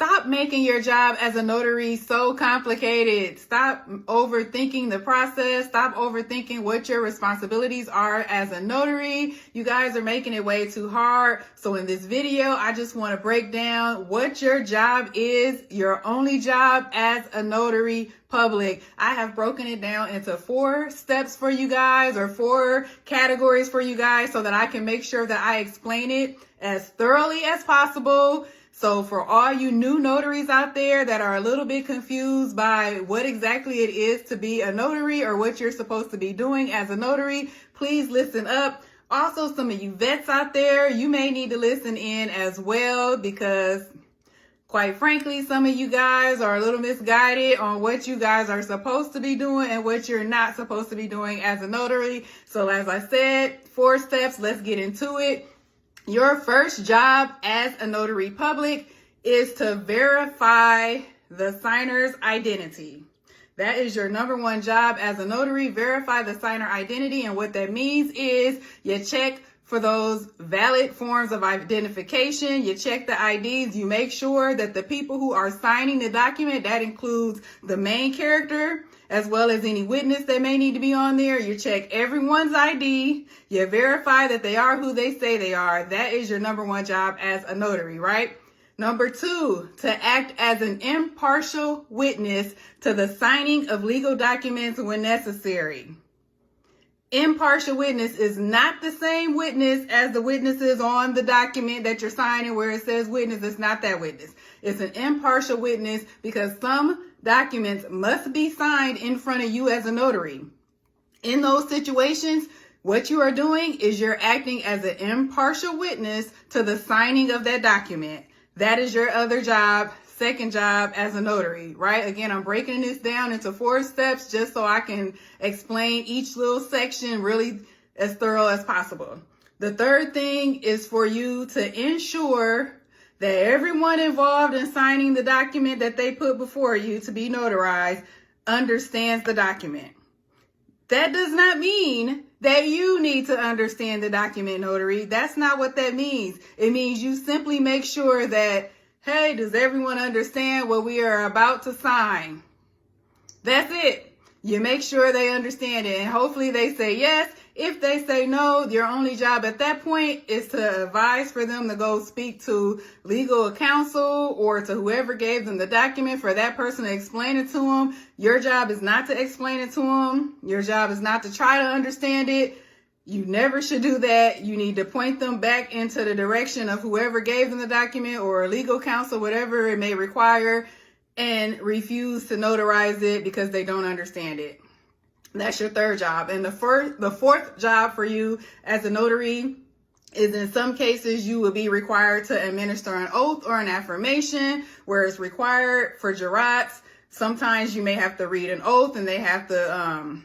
Stop making your job as a notary so complicated. Stop overthinking the process. Stop overthinking what your responsibilities are as a notary. You guys are making it way too hard. So in this video, I just want to break down what your job is, your only job as a notary public. I have broken it down into 4 steps for you guys, or 4 categories for you guys, so that I can make sure that I explain it as thoroughly as possible. So for all you new notaries out there that are a little bit confused by what exactly it is to be a notary or what you're supposed to be doing as a notary, please listen up. Also, some of you vets out there, you may need to listen in as well, because quite frankly, some of you guys are a little misguided on what you guys are supposed to be doing and what you're not supposed to be doing as a notary. So as I said, 4 steps, let's get into it. Your first job as a notary public is to verify the signer's identity. That is your number 1 job as a notary. Verify the signer identity. And what that means is you check for those valid forms of identification. You check the IDs. You make sure that the people who are signing the document, that includes the main character, as well as any witness that may need to be on there. You check everyone's ID. You verify that they are who they say they are. That is your number 1 job as a notary, right? Number 2, to act as an impartial witness to the signing of legal documents when necessary. Impartial witness is not the same witness as the witnesses on the document that you're signing where it says witness. It's not that witness. It's an impartial witness, because some documents must be signed in front of you as a notary. In those situations, what you are doing is you're acting as an impartial witness to the signing of that document. That is your other job, second job as a notary, right? Again, I'm breaking this down into 4 steps just so I can explain each little section really as thorough as possible. The third thing is for you to ensure that everyone involved in signing the document that they put before you to be notarized understands the document. That does not mean that you need to understand the document, notary. That's not what that means. It means you simply make sure that, hey, does everyone understand what we are about to sign? That's it. You make sure they understand it, and hopefully they say yes. If they say no, your only job at that point is to advise for them to go speak to legal counsel or to whoever gave them the document for that person to explain it to them. Your job is not to explain it to them. Your job is not to try to understand it. You never should do that. You need to point them back into the direction of whoever gave them the document or legal counsel, whatever it may require, and refuse to notarize it because they don't understand it. That's your third job. And the fourth job for you as a notary is, in some cases, you will be required to administer an oath or an affirmation where it's required for jurats. Sometimes you may have to read an oath and they have to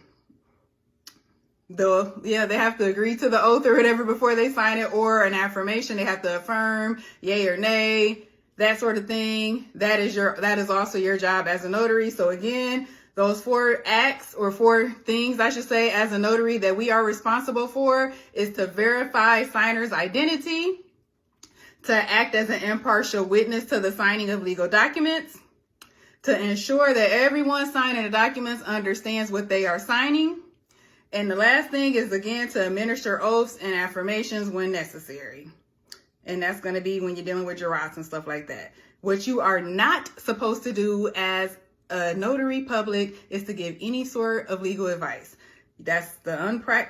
they have to agree to the oath or whatever before they sign it, or an affirmation they have to affirm yay or nay, that sort of thing. That is also your job as a notary. So again, those 4 acts, or 4 things I should say, as a notary that we are responsible for is to verify signer's identity, to act as an impartial witness to the signing of legal documents, to ensure that everyone signing the documents understands what they are signing. And the last thing is, again, to administer oaths and affirmations when necessary. And that's going to be when you're dealing with jurats and stuff like that. What you are not supposed to do as a notary public is to give any sort of legal advice. That's the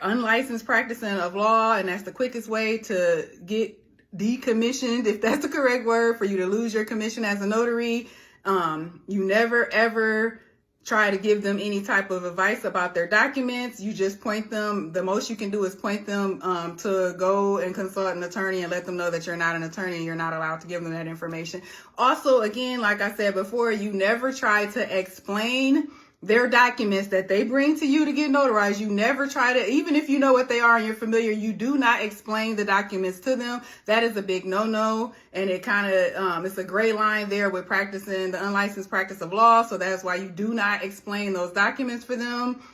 unlicensed practicing of law, and that's the quickest way to get decommissioned, if that's the correct word, for you to lose your commission as a notary. You never, ever try to give them any type of advice about their documents. You just point them, the most you can do is point them to go and consult an attorney and let them know that you're not an attorney and you're not allowed to give them that information. Also, again, like I said before, you never try to explain their documents that they bring to you to get notarized. You never try to, even if you know what they are and you're familiar, you do not explain the documents to them. That is a big no-no, and it kind of it's a gray line there with practicing the unlicensed practice of law. So that's why you do not explain those documents for them.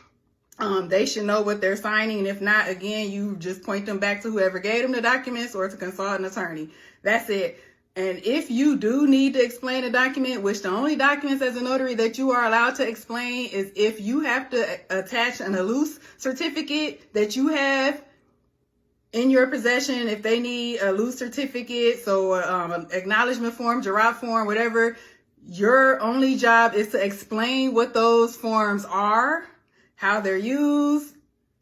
They should know what they're signing, and if not, again, you just point them back to whoever gave them the documents or to consult an attorney. That's it. And if you do need to explain a document, which the only documents as a notary that you are allowed to explain is if you have to attach an ELUS certificate that you have in your possession, if they need a loose certificate, so an acknowledgement form, giraffe form, whatever, your only job is to explain what those forms are, how they're used,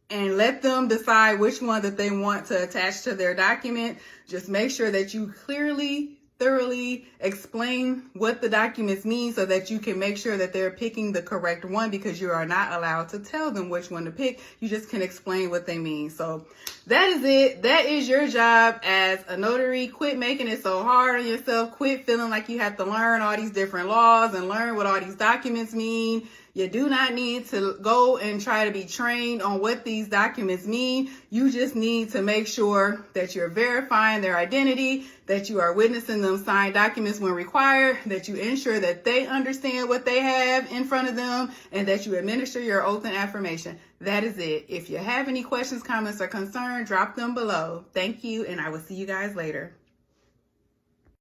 and let them decide which one that they want to attach to their document. Just make sure that you clearly, thoroughly explain what the documents mean so that you can make sure that they're picking the correct one, because you are not allowed to tell them which one to pick. You just can explain what they mean. So that is it. That is your job as a notary. Quit making it so hard on yourself. Quit feeling like you have to learn all these different laws and learn what all these documents mean. You do not need to go and try to be trained on what these documents mean. You just need to make sure that you're verifying their identity, that you are witnessing them sign documents when required, that you ensure that they understand what they have in front of them, and that you administer your oath and affirmation. That is it. If you have any questions, comments, or concerns, drop them below. Thank you, and I will see you guys later.